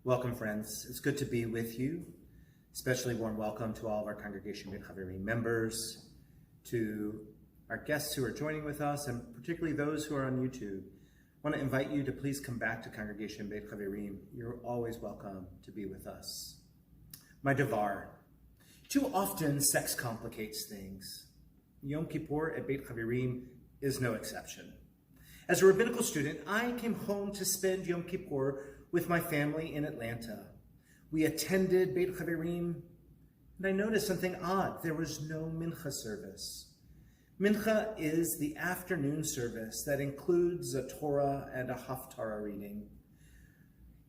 Welcome, friends. It's good to be with you. Especially warm welcome to all of our Congregation Bet Haverim members, to our guests who are joining with us, and particularly those who are on YouTube. I want to invite you to please come back to Congregation Bet Haverim. You're always welcome to be with us. My devar. Too often, sex complicates things. Yom Kippur at Bet Haverim is no exception. As a rabbinical student, I came home to spend Yom Kippur with my family in Atlanta. We attended Bet Haverim, and I noticed something odd. There was no mincha service. Mincha is the afternoon service that includes a Torah and a haftarah reading.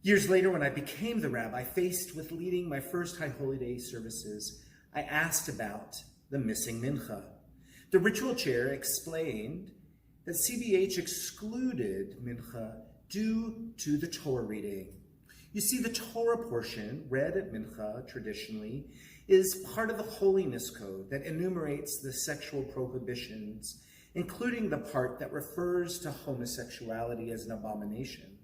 Years later, when I became the rabbi, faced with leading my first High Holy Day services, I asked about the missing mincha. The ritual chair explained that CBH excluded mincha due to the Torah reading. You see, the Torah portion, read at mincha traditionally, is part of the holiness code that enumerates the sexual prohibitions, including the part that refers to homosexuality as an abomination.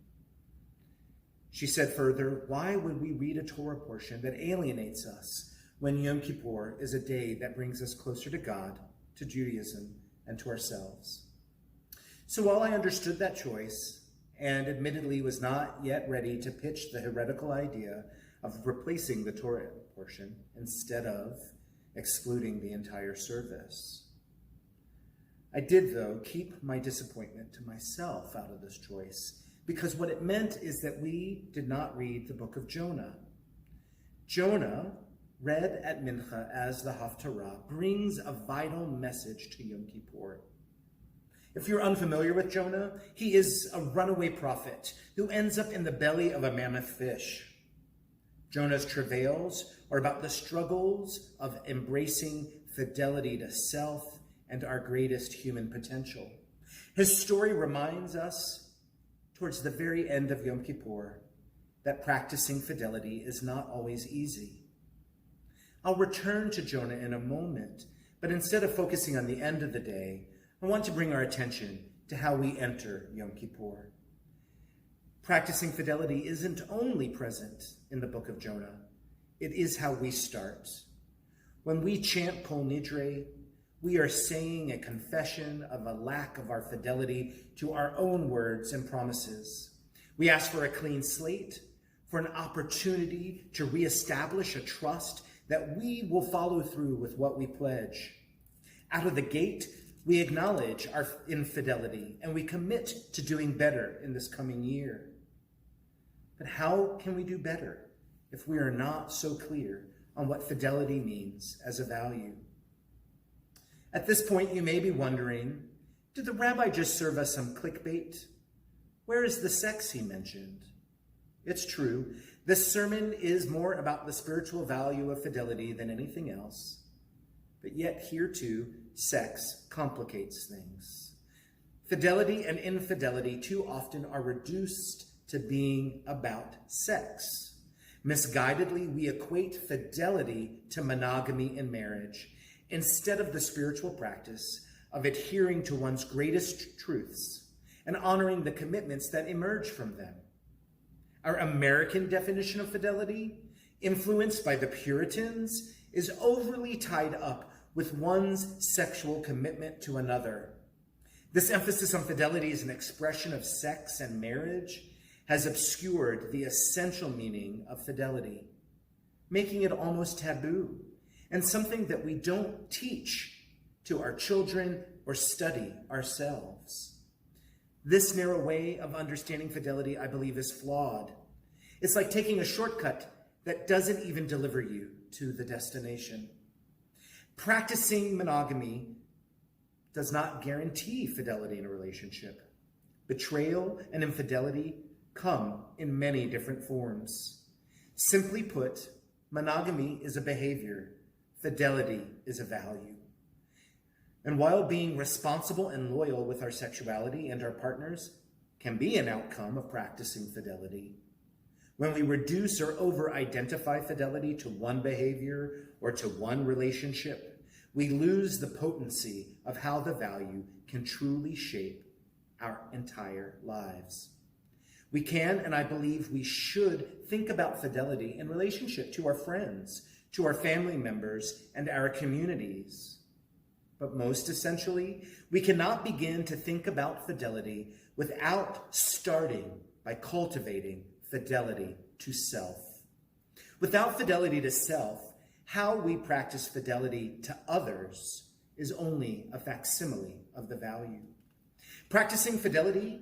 She said further, why would we read a Torah portion that alienates us when Yom Kippur is a day that brings us closer to God, to Judaism, and to ourselves? So while I understood that choice, and admittedly was not yet ready to pitch the heretical idea of replacing the Torah portion instead of excluding the entire service, I did, though, keep my disappointment to myself out of this choice, because what it meant is that we did not read the Book of Jonah. Jonah, read at mincha as the haftarah, brings a vital message to Yom Kippur. If you're unfamiliar with Jonah, he is a runaway prophet who ends up in the belly of a mammoth fish. Jonah's travails are about the struggles of embracing fidelity to self and our greatest human potential. His story reminds us, towards the very end of Yom Kippur, that practicing fidelity is not always easy. I'll return to Jonah in a moment, but instead of focusing on the end of the day, I want to bring our attention to how we enter Yom Kippur. Practicing fidelity isn't only present in the Book of Jonah, it is how we start. When we chant Kol Nidre, we are saying a confession of a lack of our fidelity to our own words and promises. We ask for a clean slate, for an opportunity to reestablish a trust that we will follow through with what we pledge. Out of the gate, we acknowledge our infidelity and we commit to doing better in this coming year. But how can we do better if we are not so clear on what fidelity means as a value? At this point, you may be wondering, did the rabbi just serve us some clickbait? Where is the sex he mentioned? It's true, this sermon is more about the spiritual value of fidelity than anything else. But yet here too, sex complicates things. Fidelity and infidelity too often are reduced to being about sex. Misguidedly, we equate fidelity to monogamy in marriage instead of the spiritual practice of adhering to one's greatest truths and honoring the commitments that emerge from them. Our American definition of fidelity, influenced by the Puritans, is overly tied up with one's sexual commitment to another. This emphasis on fidelity as an expression of sex and marriage has obscured the essential meaning of fidelity, making it almost taboo and something that we don't teach to our children or study ourselves. This narrow way of understanding fidelity, I believe, is flawed. It's like taking a shortcut that doesn't even deliver you to the destination. Practicing monogamy does not guarantee fidelity in a relationship. Betrayal and infidelity come in many different forms. Simply put, monogamy is a behavior, fidelity is a value. And while being responsible and loyal with our sexuality and our partners can be an outcome of practicing fidelity, when we reduce or over-identify fidelity to one behavior or to one relationship, we lose the potency of how the value can truly shape our entire lives. We can, and I believe we should, think about fidelity in relationship to our friends, to our family members, and our communities. But most essentially, we cannot begin to think about fidelity without starting by cultivating fidelity to self. Without fidelity to self, how we practice fidelity to others is only a facsimile of the value. Practicing fidelity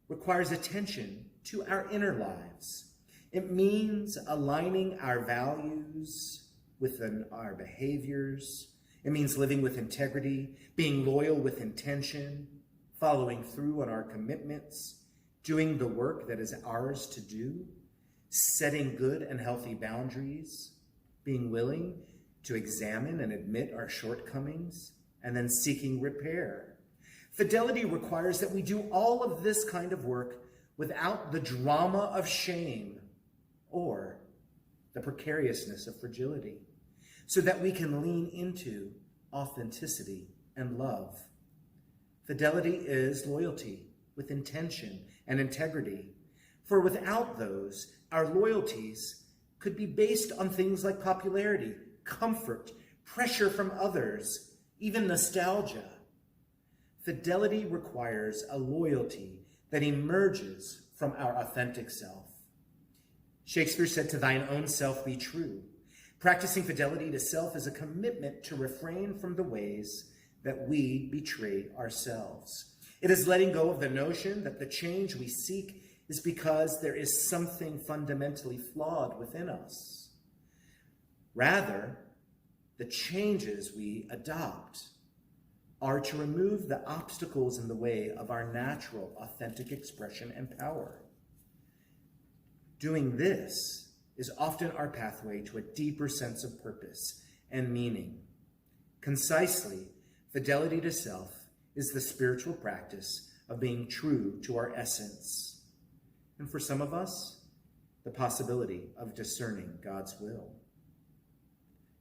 requires attention to our inner lives. It means aligning our values with our behaviors. It means living with integrity, being loyal with intention, following through on our commitments, doing the work that is ours to do, setting good and healthy boundaries, being willing to examine and admit our shortcomings, and then seeking repair. Fidelity requires that we do all of this kind of work without the drama of shame or the precariousness of fragility, so that we can lean into authenticity and love. Fidelity is loyalty with intention and integrity, for without those, our loyalties could be based on things like popularity, comfort, pressure from others, even nostalgia. Fidelity requires a loyalty that emerges from our authentic self. Shakespeare said, "To thine own self be true." Practicing fidelity to self is a commitment to refrain from the ways that we betray ourselves. It is letting go of the notion that the change we seek is because there is something fundamentally flawed within us. Rather, the changes we adopt are to remove the obstacles in the way of our natural, authentic expression and power. Doing this is often our pathway to a deeper sense of purpose and meaning. Concisely, fidelity to self is the spiritual practice of being true to our essence. And for some of us, the possibility of discerning God's will.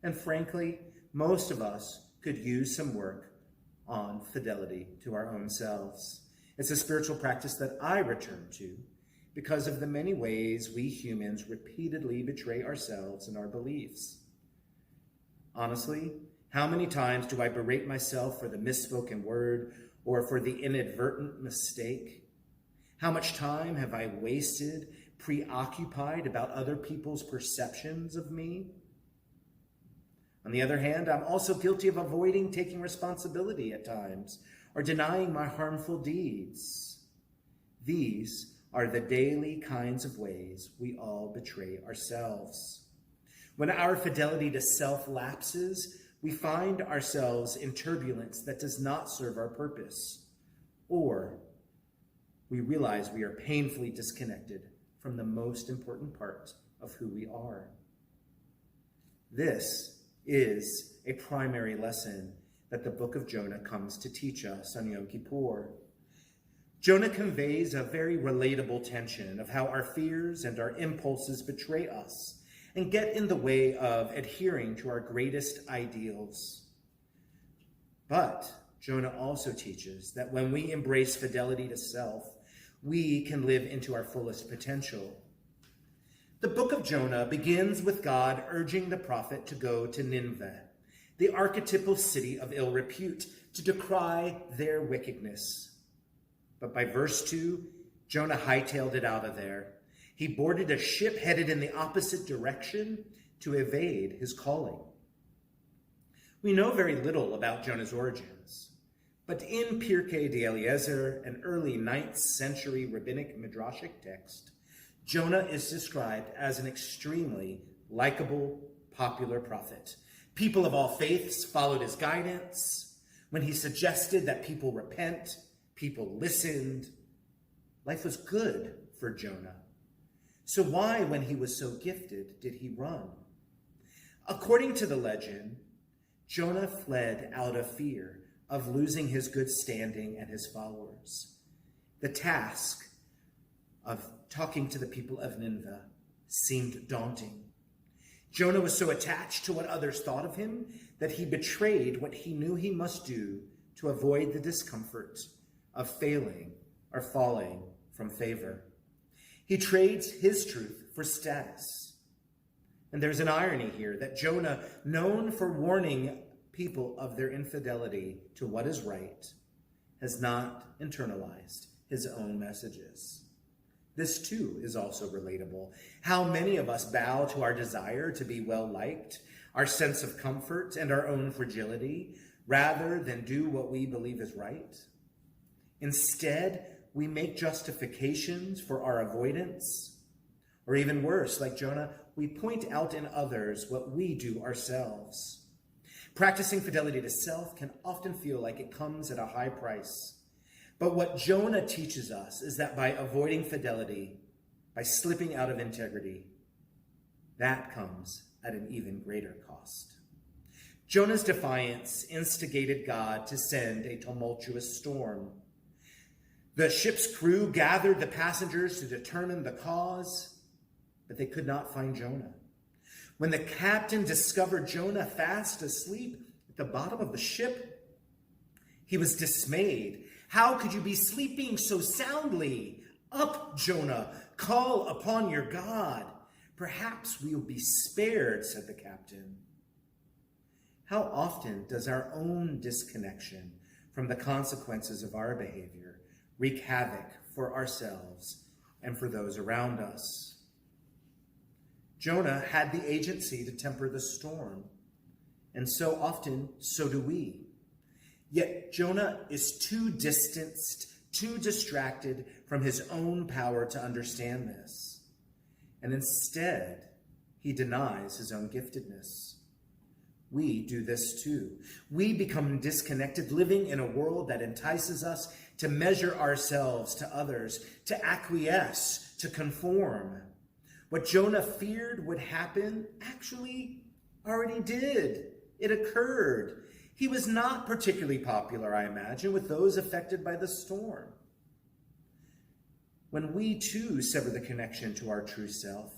And frankly, most of us could use some work on fidelity to our own selves. It's a spiritual practice that I return to because of the many ways we humans repeatedly betray ourselves and our beliefs. Honestly, how many times do I berate myself for the misspoken word or for the inadvertent mistake? How much time have I wasted preoccupied about other people's perceptions of me? On the other hand, I'm also guilty of avoiding taking responsibility at times or denying my harmful deeds. These are the daily kinds of ways we all betray ourselves. When our fidelity to self lapses, we find ourselves in turbulence that does not serve our purpose, or we realize we are painfully disconnected from the most important part of who we are. This is a primary lesson that the Book of Jonah comes to teach us on Yom Kippur. Jonah conveys a very relatable tension of how our fears and our impulses betray us and get in the way of adhering to our greatest ideals. But Jonah also teaches that when we embrace fidelity to self, we can live into our fullest potential. The book of Jonah begins with God urging the prophet to go to Nineveh, the archetypal city of ill repute, to decry their wickedness. But by verse 2, Jonah hightailed it out of there. He boarded a ship headed in the opposite direction to evade his calling. We know very little about Jonah's origins, but in Pirkei d'Eliezer, an early 9th century rabbinic midrashic text, Jonah is described as an extremely likable, popular prophet. People of all faiths followed his guidance. When he suggested that people repent, people listened. Life was good for Jonah. So why, when he was so gifted, did he run? According to the legend, Jonah fled out of fear of losing his good standing and his followers. The task of talking to the people of Nineveh seemed daunting. Jonah was so attached to what others thought of him that he betrayed what he knew he must do to avoid the discomfort of failing or falling from favor. He trades his truth for status. And there's an irony here that Jonah, known for warning people of their infidelity to what is right, has not internalized his own messages. This too is also relatable. How many of us bow to our desire to be well-liked, our sense of comfort, and our own fragility, rather than do what we believe is right? Instead, we make justifications for our avoidance, or even worse, like Jonah, we point out in others what we do ourselves. Practicing fidelity to self can often feel like it comes at a high price. But what Jonah teaches us is that by avoiding fidelity, by slipping out of integrity, that comes at an even greater cost. Jonah's defiance instigated God to send a tumultuous storm. The ship's crew gathered the passengers to determine the cause, but they could not find Jonah. When the captain discovered Jonah fast asleep at the bottom of the ship, he was dismayed. How could you be sleeping so soundly? Up, Jonah, call upon your God. Perhaps we will be spared, said the captain. How often does our own disconnection from the consequences of our behavior wreak havoc for ourselves and for those around us? Jonah had the agency to temper the storm, and so often, so do we. Yet Jonah is too distanced, too distracted from his own power to understand this. And instead, he denies his own giftedness. We do this too. We become disconnected, living in a world that entices us to measure ourselves to others, to acquiesce, to conform. What Jonah feared would happen actually already did. It occurred. He was not particularly popular, I imagine, with those affected by the storm. When we too sever the connection to our true self,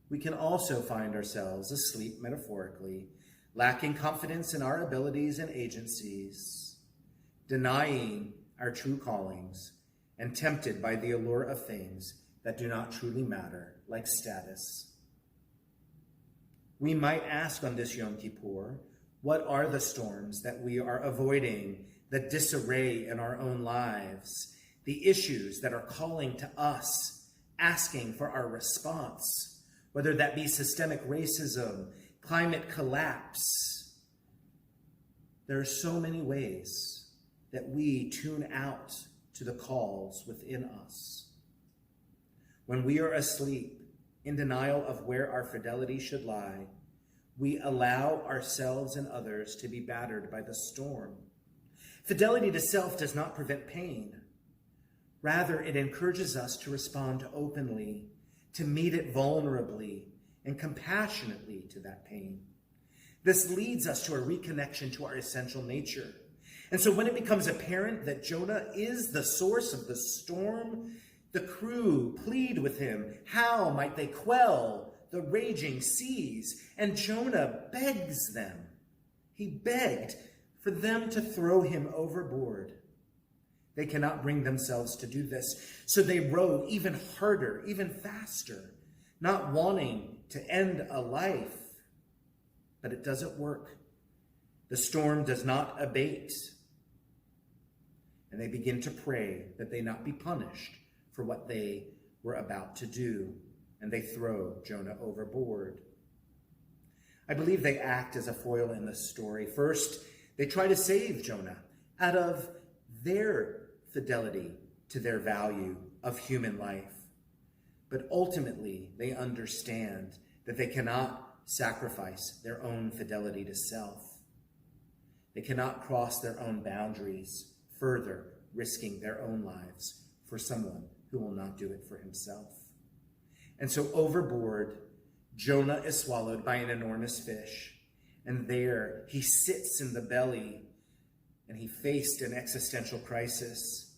we can also find ourselves asleep metaphorically, lacking confidence in our abilities and agencies, denying our true callings, and tempted by the allure of things that do not truly matter, like status. We might ask on this Yom Kippur, what are the storms that we are avoiding, the disarray in our own lives, the issues that are calling to us, asking for our response, whether that be systemic racism, climate collapse? There are so many ways that we tune out to the calls within us. When we are asleep, in denial of where our fidelity should lie, we allow ourselves and others to be battered by the storm. Fidelity to self does not prevent pain. Rather, it encourages us to respond openly, to meet it vulnerably and compassionately to that pain. This leads us to a reconnection to our essential nature. And so when it becomes apparent that Jonah is the source of the storm, the crew plead with him. How might they quell the raging seas? And Jonah begs them. He begged for them to throw him overboard. They cannot bring themselves to do this, so they row even harder, even faster, not wanting to end a life. But it doesn't work. The storm does not abate. And they begin to pray that they not be punished for what they were about to do, and they throw Jonah overboard. I believe they act as a foil in the story. First, they try to save Jonah out of their fidelity to their value of human life. But ultimately, they understand that they cannot sacrifice their own fidelity to self. They cannot cross their own boundaries, further risking their own lives for someone who will not do it for himself. And so overboard, Jonah is swallowed by an enormous fish. And there he sits in the belly, and he faced an existential crisis,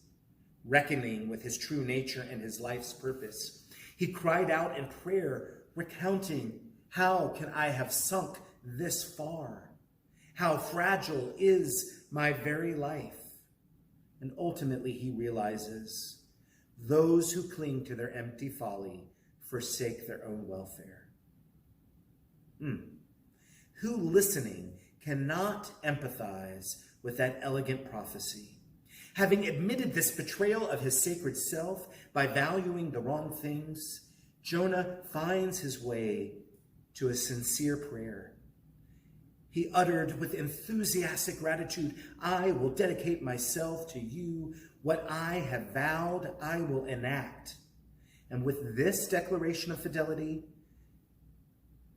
reckoning with his true nature and his life's purpose. He cried out in prayer, recounting, how can I have sunk this far? How fragile is my very life? And ultimately he realizes, those who cling to their empty folly forsake their own welfare. Who listening cannot empathize with that elegant prophecy? Having admitted this betrayal of his sacred self by valuing the wrong things, Jonah finds his way to a sincere prayer. He uttered with enthusiastic gratitude, "I will dedicate myself to you. What I have vowed, I will enact." And with this declaration of fidelity,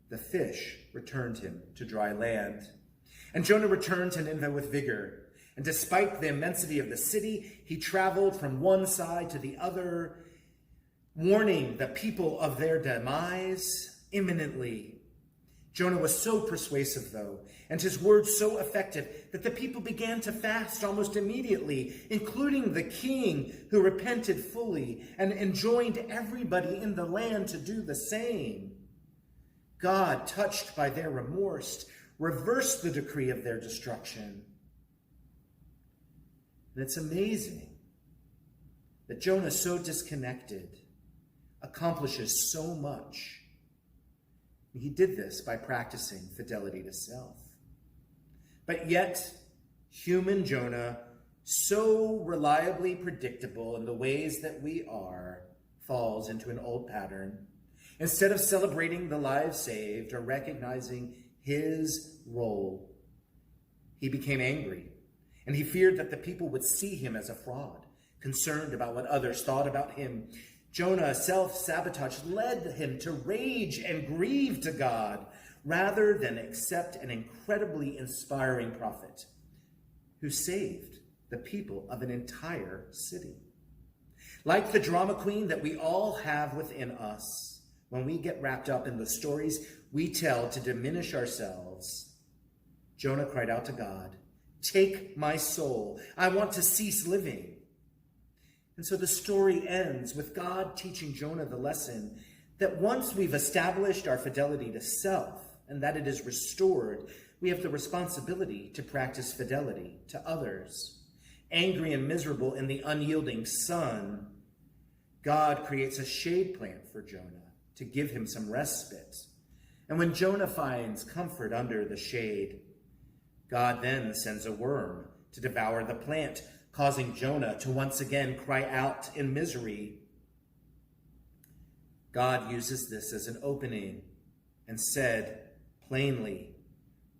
the fish returned him to dry land. And Jonah returned to Nineveh with vigor. And despite the immensity of the city, he traveled from one side to the other, warning the people of their demise imminently. Jonah was so persuasive, though, and his words so effective that the people began to fast almost immediately, including the king, who repented fully and enjoined everybody in the land to do the same. God, touched by their remorse, reversed the decree of their destruction. And it's amazing that Jonah, so disconnected, accomplishes so much. He did this by practicing fidelity to self. But yet, human Jonah, so reliably predictable in the ways that we are, falls into an old pattern. Instead of celebrating the lives saved or recognizing his role, he became angry, and he feared that the people would see him as a fraud, concerned about what others thought about him. Jonah's self-sabotage led him to rage and grieve to God rather than accept an incredibly inspiring prophet who saved the people of an entire city. Like the drama queen that we all have within us, when we get wrapped up in the stories we tell to diminish ourselves, Jonah cried out to God, "Take my soul. I want to cease living." And so the story ends with God teaching Jonah the lesson that once we've established our fidelity to self and that it is restored, we have the responsibility to practice fidelity to others. Angry and miserable in the unyielding sun, God creates a shade plant for Jonah to give him some respite. And when Jonah finds comfort under the shade, God then sends a worm to devour the plant, causing Jonah to once again cry out in misery. God uses this as an opening and said plainly,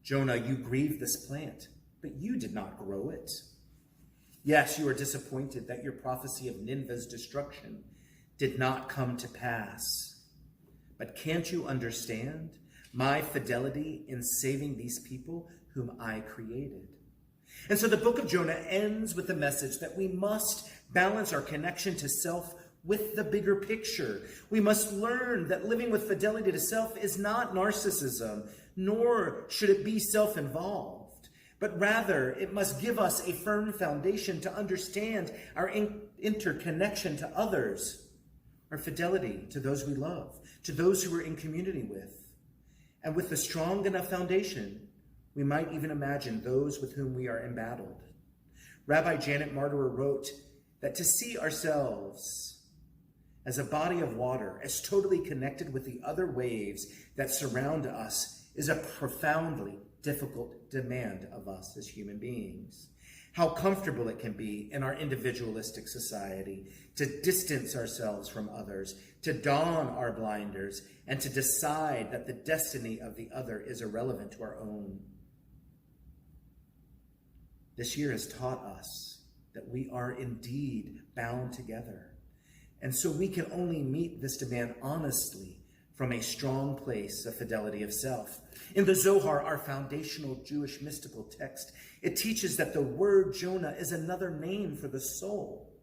"Jonah, you grieved this plant, but you did not grow it. Yes, you are disappointed that your prophecy of Nineveh's destruction did not come to pass. But can't you understand my fidelity in saving these people whom I created?" And so the book of Jonah ends with the message that we must balance our connection to self with the bigger picture. We must learn that living with fidelity to self is not narcissism, nor should it be self-involved, but rather it must give us a firm foundation to understand our interconnection to others, our fidelity to those we love, to those who we're in community with. And with a strong enough foundation, we might even imagine those with whom we are embattled. Rabbi Janet Martyrer wrote that to see ourselves as a body of water, as totally connected with the other waves that surround us, is a profoundly difficult demand of us as human beings. How comfortable it can be in our individualistic society to distance ourselves from others, to don our blinders, and to decide that the destiny of the other is irrelevant to our own. This year has taught us that we are indeed bound together. And so we can only meet this demand honestly from a strong place of fidelity of self. In the Zohar, our foundational Jewish mystical text, it teaches that the word Jonah is another name for the soul.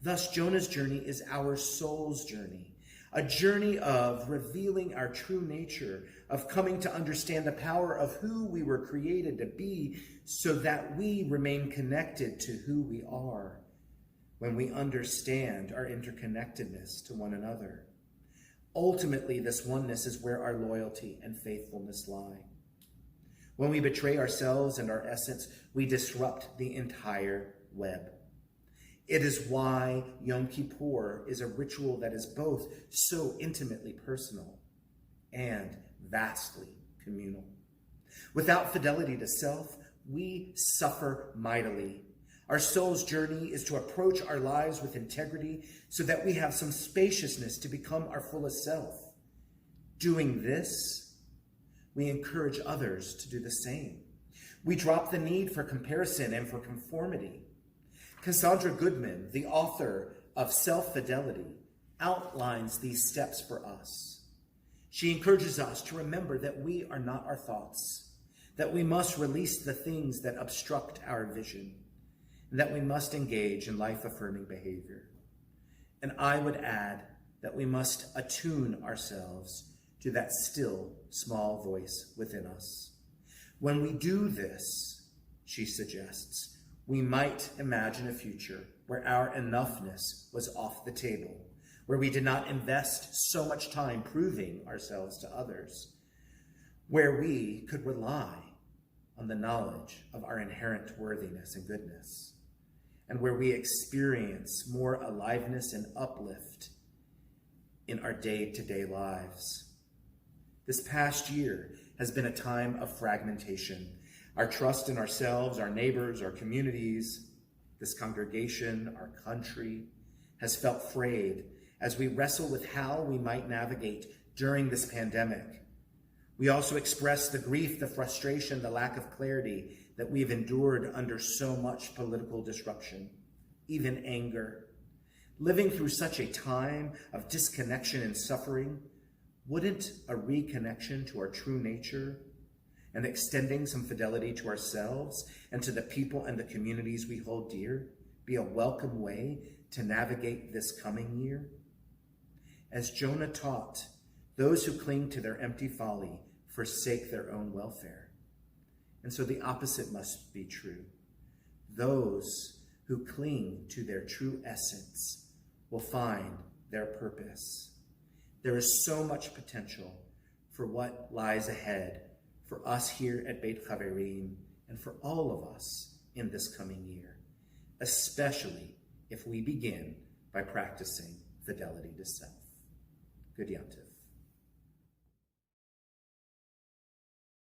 Thus, Jonah's journey is our soul's journey, a journey of revealing our true nature, of coming to understand the power of who we were created to be so that we remain connected to who we are when we understand our interconnectedness to one another. Ultimately, this oneness is where our loyalty and faithfulness lie. When we betray ourselves and our essence, we disrupt the entire web. It is why Yom Kippur is a ritual that is both so intimately personal and vastly communal. Without fidelity to self, we suffer mightily. Our soul's journey is to approach our lives with integrity so that we have some spaciousness to become our fullest self. Doing this, we encourage others to do the same. We drop the need for comparison and for conformity. Cassandra Goodman, the author of Self-Fidelity, outlines these steps for us. She encourages us to remember that we are not our thoughts, that we must release the things that obstruct our vision, and that we must engage in life-affirming behavior. And I would add that we must attune ourselves to that still, small voice within us. When we do this, she suggests, we might imagine a future where our enoughness was off the table, where we did not invest so much time proving ourselves to others, where we could rely on the knowledge of our inherent worthiness and goodness, and where we experience more aliveness and uplift in our day-to-day lives. This past year has been a time of fragmentation. Our trust in ourselves, our neighbors, our communities, this congregation, our country, has felt frayed as we wrestle with how we might navigate during this pandemic. We also express the grief, the frustration, the lack of clarity that we've endured under so much political disruption, even anger. Living through such a time of disconnection and suffering, wouldn't a reconnection to our true nature and extending some fidelity to ourselves and to the people and the communities we hold dear be a welcome way to navigate this coming year? As Jonah taught, those who cling to their empty folly forsake their own welfare. And so the opposite must be true. Those who cling to their true essence will find their purpose. There is so much potential for what lies ahead for us here at Bet Haverim and for all of us in this coming year, especially if we begin by practicing fidelity to self. Good Yom Tov.